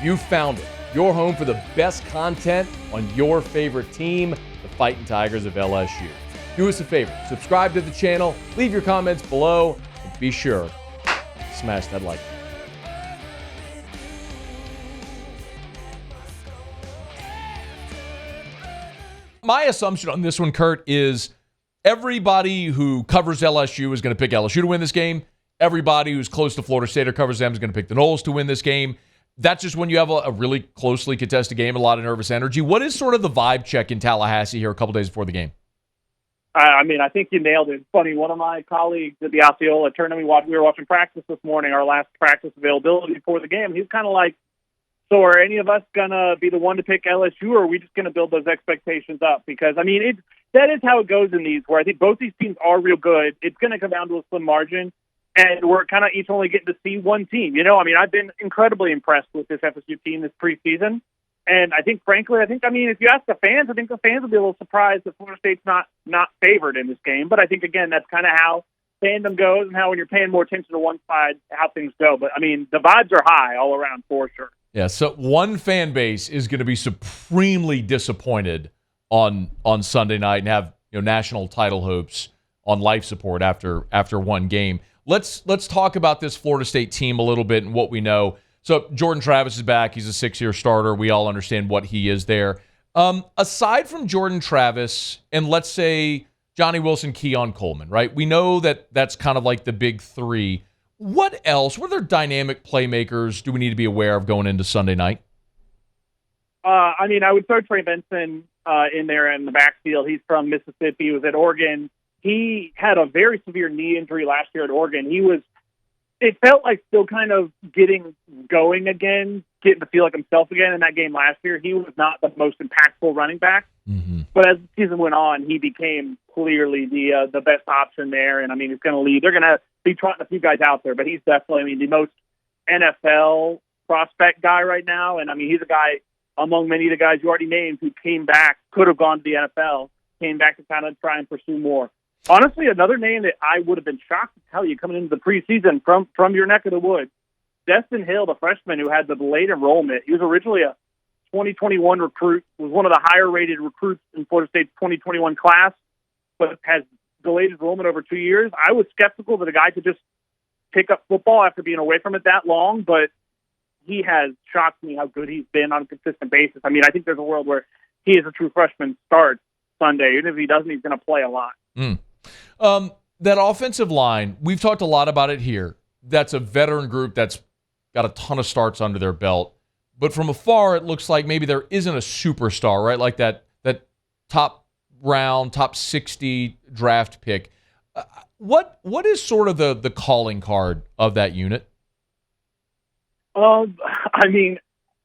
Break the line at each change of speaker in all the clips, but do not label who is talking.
You found it. Your home for the best content on your favorite team, the Fighting Tigers of LSU. Do us a favor. Subscribe to the channel. Leave your comments below. And be sure to smash that like button. My assumption on this one, Curt, is everybody who covers LSU is going to pick LSU to win this game. Everybody who's close to Florida State or covers them is going to pick the Noles to win this game. That's just when you have a really closely contested game, a lot of nervous energy. What is sort of the vibe check in Tallahassee here a couple days before the game?
I think you nailed it. It's funny, one of my colleagues at the Osceola tournament, we were watching practice this morning, our last practice availability before the game. He's kind of like, so are any of us going to be the one to pick LSU, or are we just going to build those expectations up? Because, that is how it goes in these, where I think both these teams are real good. It's going to come down to a slim margin. And we're kind of each only getting to see one team. I've been incredibly impressed with this FSU team this preseason. And I think, frankly, if you ask the fans, I think the fans will be a little surprised that Florida State's not favored in this game. But I think, again, that's kind of how fandom goes and how when you're paying more attention to one side, how things go. But, the vibes are high all around for sure.
Yeah, so one fan base is going to be supremely disappointed on Sunday night and have national title hopes on life support after one game. Let's talk about this Florida State team a little bit and what we know. So Jordan Travis is back. He's a 6-year starter. We all understand what he is there. Aside from Jordan Travis and let's say Johnny Wilson, Keon Coleman, right? We know that's kind of like the big three. What else? What other dynamic playmakers do we need to be aware of going into Sunday night?
I would throw Trey Benson in there in the backfield. He's from Mississippi. He was at Oregon. He had a very severe knee injury last year at Oregon. It felt like still kind of getting going again, getting to feel like himself again in that game last year. He was not the most impactful running back. Mm-hmm. But as the season went on, he became clearly the best option there. And, he's going to lead. They're going to be trotting a few guys out there, but he's definitely, the most NFL prospect guy right now. And, he's a guy among many of the guys you already named who came back, could have gone to the NFL, came back to kind of try and pursue more. Honestly, another name that I would have been shocked to tell you coming into the preseason from your neck of the woods, Destin Hill, the freshman who had the delayed enrollment. He was originally a 2021 recruit, was one of the higher-rated recruits in Florida State's 2021 class, but has delayed enrollment over 2 years. I was skeptical that a guy could just pick up football after being away from it that long, but he has shocked me how good he's been on a consistent basis. I think there's a world where he is a true freshman start Sunday. Even if he doesn't, he's going to play a lot.
That offensive line, we've talked a lot about it here. That's a veteran group that's got a ton of starts under their belt. But from afar, it looks like maybe there isn't a superstar, right? Like that top round, top 60 draft pick. What is sort of the calling card of that unit?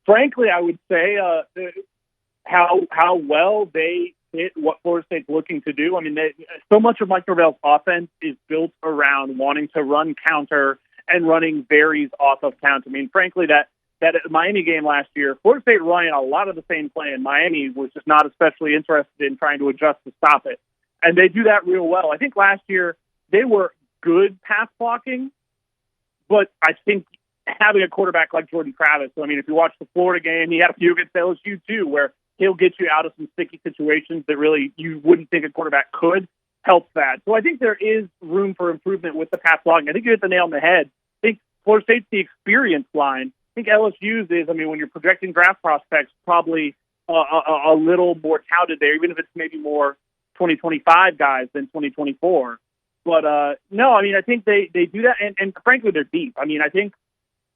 Frankly, I would say how well they fit what Florida State's looking to do. So much of Mike Norvell's offense is built around wanting to run counter and running varies off of counter. Frankly, that Miami game last year, Florida State running a lot of the same play, and Miami was just not especially interested in trying to adjust to stop it. And they do that real well. I think last year they were good pass blocking, but I think having a quarterback like Jordan Travis, if you watch the Florida game, he had a few against LSU too, where he'll get you out of some sticky situations that really you wouldn't think a quarterback could, help that. So I think there is room for improvement with the pass blocking. I think you hit the nail on the head. I think Florida State's the experience line. I think LSU's is, when you're projecting draft prospects, probably a little more touted there, even if it's maybe more 2025 guys than 2024. But no, I think they do that, and frankly, they're deep. I think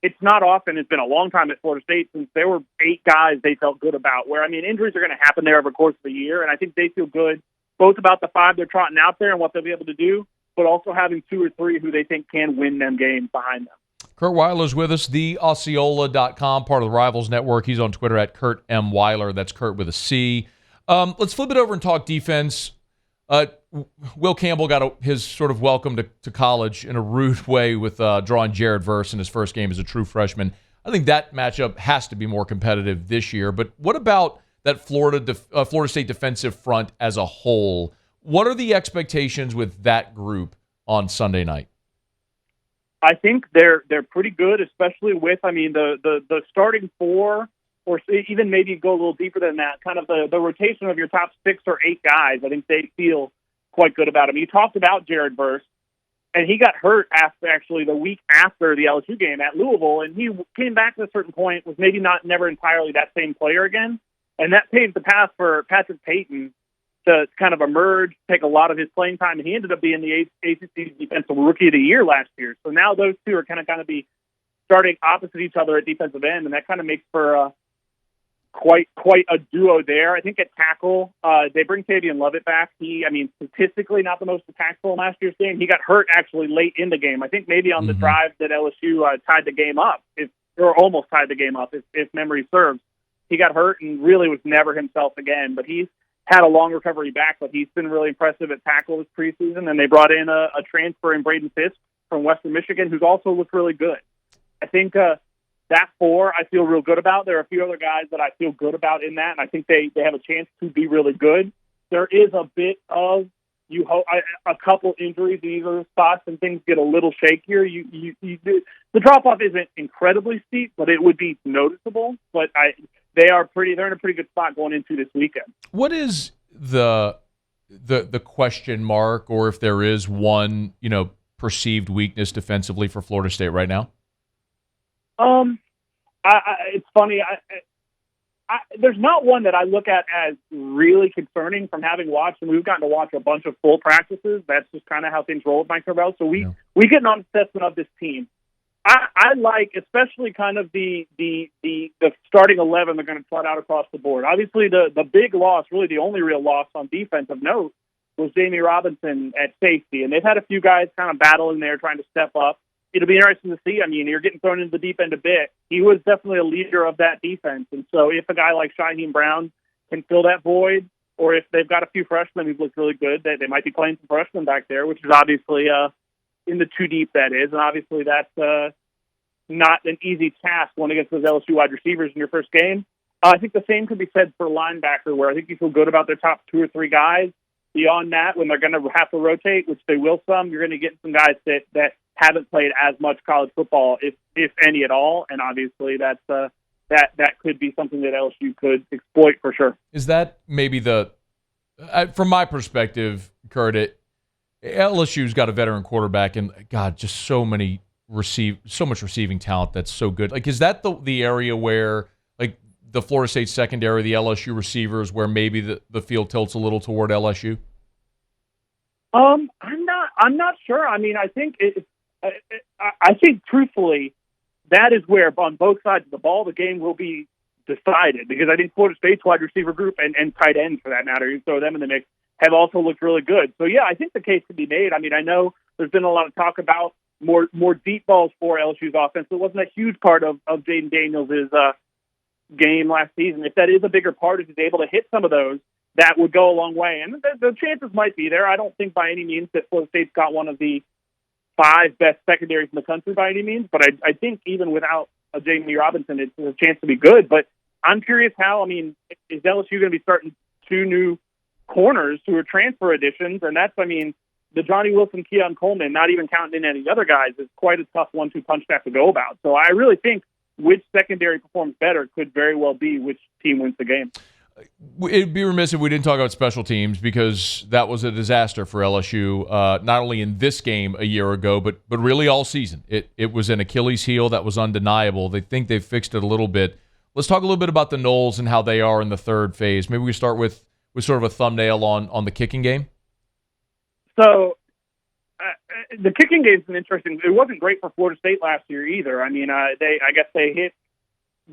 it's not often, it's been a long time at Florida State since there were 8 guys they felt good about, where, injuries are going to happen there over the course of the year, and I think they feel good both about the 5 they're trotting out there and what they'll be able to do, but also having 2 or 3 who they think can win them games behind them.
Curt Weiler's with us, the Osceola.com, part of the Rivals Network. He's on Twitter at Curt M. Weiler. That's Curt with a C. Let's flip it over and talk defense. Will Campbell got his sort of welcome to college in a rude way with drawing Jared Verse in his first game as a true freshman. I think that matchup has to be more competitive this year. But what about that Florida State defensive front as a whole? What are the expectations with that group on Sunday night?
I think they're pretty good, especially with, I mean, the starting four, or even maybe go a little deeper than that, kind of the rotation of your top 6 or 8 guys. I think they feel quite good about him. You talked about Jared Verse, and he got hurt actually the week after the LSU game at Louisville, and he came back to a certain point, was maybe never entirely that same player again, and that paved the path for Patrick Payton to kind of emerge, take a lot of his playing time, and he ended up being the ACC Defensive Rookie of the Year last year. So now those two are kind of be starting opposite each other at defensive end, and that kind of makes for quite a duo there. I think at tackle, they bring Tavian Lovett back. Statistically not the most impactful in last year's game. He got hurt actually late in the game. I think maybe on the drive that LSU tied the game up, or almost tied the game up, if memory serves. He got hurt and really was never himself again, but he's had a long recovery back, but he's been really impressive at tackle this preseason. And they brought in a transfer in Braden Fisk from Western Michigan, who's also looked really good. I think that 4 I feel real good about. There are a few other guys that I feel good about in that, and I think they have a chance to be really good. There is a bit of a couple injuries in either spots, and things get a little shakier. The drop-off isn't incredibly steep, but it would be noticeable. But they're in a pretty good spot going into this weekend.
What is the question mark, or if there is one, perceived weakness defensively for Florida State right now?
It's funny. There's not one that I look at as really concerning from having watched, and we've gotten to watch a bunch of full practices. That's just kind of how things roll with Mike Norvell. So we get an assessment of this team. I like, especially kind of the starting 11 they're going to trot out across the board. Obviously, the big loss, really the only real loss on defense of note, was Jamie Robinson at safety, and they've had a few guys kind of battling there, trying to step up. It'll be interesting to see. I mean, you're getting thrown into the deep end a bit. He was definitely a leader of that defense, and so if a guy like Shaheem Brown can fill that void, or if they've got a few freshmen who've looked really good, they might be playing some freshmen back there, which is obviously in the too deep, that is, and obviously that's not an easy task going against those LSU wide receivers in your first game. I think the same could be said for linebacker, where I think you feel good about their top 2 or 3 guys. Beyond that, when they're going to have to rotate, which they will you're going to get some guys that haven't played as much college football, if any at all, and obviously that could be something that LSU could exploit for sure.
Is that maybe from my perspective, Curt, LSU's got a veteran quarterback, and God, just so much receiving talent that's so good. Like, is that the area where, like, the Florida State secondary, the LSU receivers, where maybe the field tilts a little toward LSU?
I'm not sure. I mean, I think I think truthfully, that is where on both sides of the ball the game will be decided, because I think Florida State's wide receiver group and tight ends, for that matter, you throw them in the mix, have also looked really good. So yeah, I think the case could be made. I mean, I know there's been a lot of talk about more deep balls for LSU's offense. It wasn't a huge part of Jaden Daniels' game last season. If that is a bigger part, if he's able to hit some of those, that would go a long way. And the chances might be there. I don't think by any means that Florida State's got one of the 5 best secondaries in the country by any means, but I think even without a Jamie Robinson, it's a chance to be good. But I'm curious is LSU going to be starting 2 new corners who are transfer additions? And that's, the Johnny Wilson, Keon Coleman, not even counting in any other guys, is quite a tough 1-2 punch to have to go about. So I really think which secondary performs better could very well be which team wins the game.
It'd be remiss if we didn't talk about special teams, because that was a disaster for LSU, not only in this game a year ago, but really all season. It was an Achilles heel that was undeniable. They think they've fixed it a little bit. Let's talk a little bit about the Noles and how they are in the third phase. Maybe we start with sort of a thumbnail on the kicking game.
So the kicking game's been interesting. It wasn't great for Florida State last year either. I mean, I guess they hit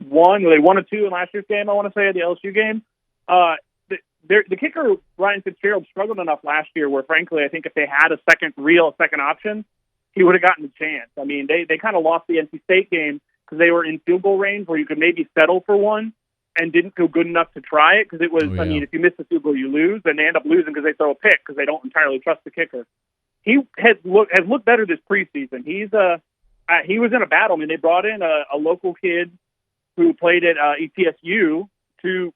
one or 2 in last year's game, I want to say, the LSU game. The kicker, Ryan Fitzgerald, struggled enough last year where, frankly, I think if they had a second option, he would have gotten the chance. I mean, they kind of lost the NC State game because they were in field goal range where you could maybe settle for one and didn't feel good enough to try it, because it was, if you miss the field goal, you lose, and they end up losing because they throw a pick because they don't entirely trust the kicker. He has looked better this preseason. He was in a battle. I mean, they brought in a local kid who played at ETSU to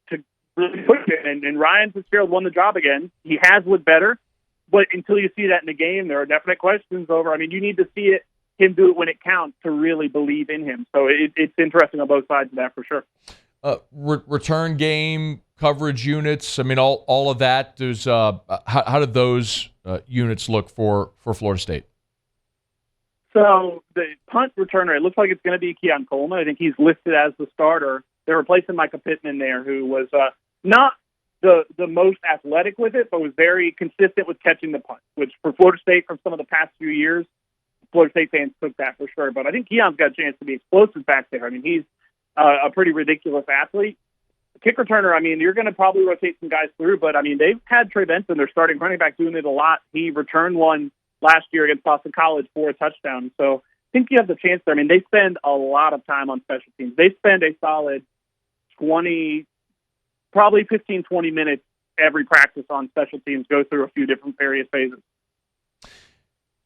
really push it, and Ryan Fitzgerald won the job again. He has looked better, but until you see that in the game, there are definite questions over. I mean, you need to see it him do it when it counts to really believe in him. So it's interesting on both sides of that for sure.
Return game, coverage units, I mean, all of that. There's how did those units look for Florida State?
So the punt returner, it looks like it's going to be Keon Coleman. I think he's listed as the starter. They're replacing Micah Pittman there, who was not the most athletic with it, but was very consistent with catching the punt, which for Florida State from some of the past few years, Florida State fans took that for sure. But I think Keon's got a chance to be explosive back there. I mean, he's a pretty ridiculous athlete. Kick returner, I mean, you're going to probably rotate some guys through, but I mean, they've had Trey Benson, their starting running back, doing it a lot. He returned one last year against Boston College for a touchdown. So I think you have the chance there. I mean, they spend a lot of time on special teams. They spend a solid 20, probably 15, 20 minutes every practice on special teams, go through a few different various phases.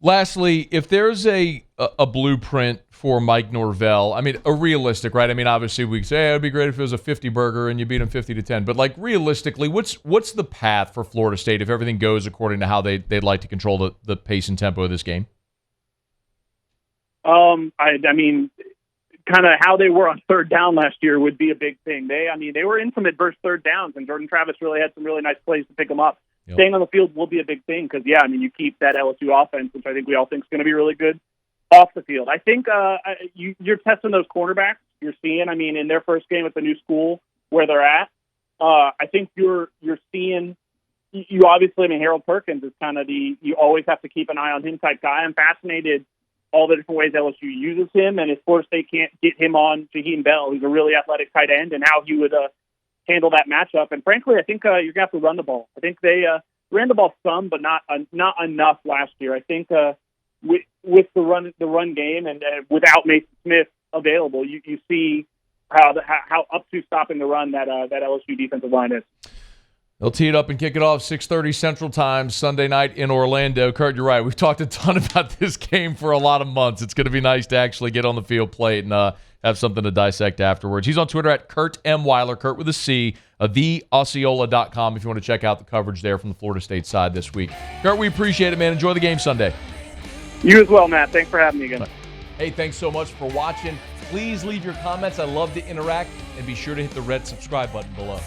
Lastly, if there's a blueprint for Mike Norvell, I mean, a realistic, right? I mean, obviously we say, hey, it'd be great if it was a 50 burger and you beat them 50-10. But like realistically, what's the path for Florida State if everything goes according to how they'd like to control the pace and tempo of this game?
I mean, kind of how they were on third down last year would be a big thing. They were in some adverse third downs, and Jordan Travis really had some really nice plays to pick them up. Yep. Staying on the field will be a big thing because, yeah, I mean, you keep that LSU offense, which I think we all think is going to be really good, off the field. I think you're testing those cornerbacks. You're seeing, I mean, in their first game at the new school where they're at, I think you're seeing, you obviously, I mean, Harold Perkins is kind of you always have to keep an eye on him type guy. I'm fascinated all the different ways LSU uses him, and if Florida State can't get him on Jaheim Bell, who's a really athletic tight end, and how he would handle that matchup. And frankly, I think you're going to have to run the ball. I think they ran the ball some, but not enough last year. I think with the run game and without Mason Smith available, you see how up to stopping the run that LSU defensive line is.
They'll tee it up and kick it off 6:30 Central Time Sunday night in Orlando. Curt, you're right. We've talked a ton about this game for a lot of months. It's going to be nice to actually get on the field, play it, and have something to dissect afterwards. He's on Twitter at Curt M. Weiler, Curt with a C, theosceola.com if you want to check out the coverage there from the Florida State side this week. Curt, we appreciate it, man. Enjoy the game Sunday.
You as well, Matt. Thanks for having me again.
Hey, thanks so much for watching. Please leave your comments. I love to interact, and be sure to hit the red subscribe button below.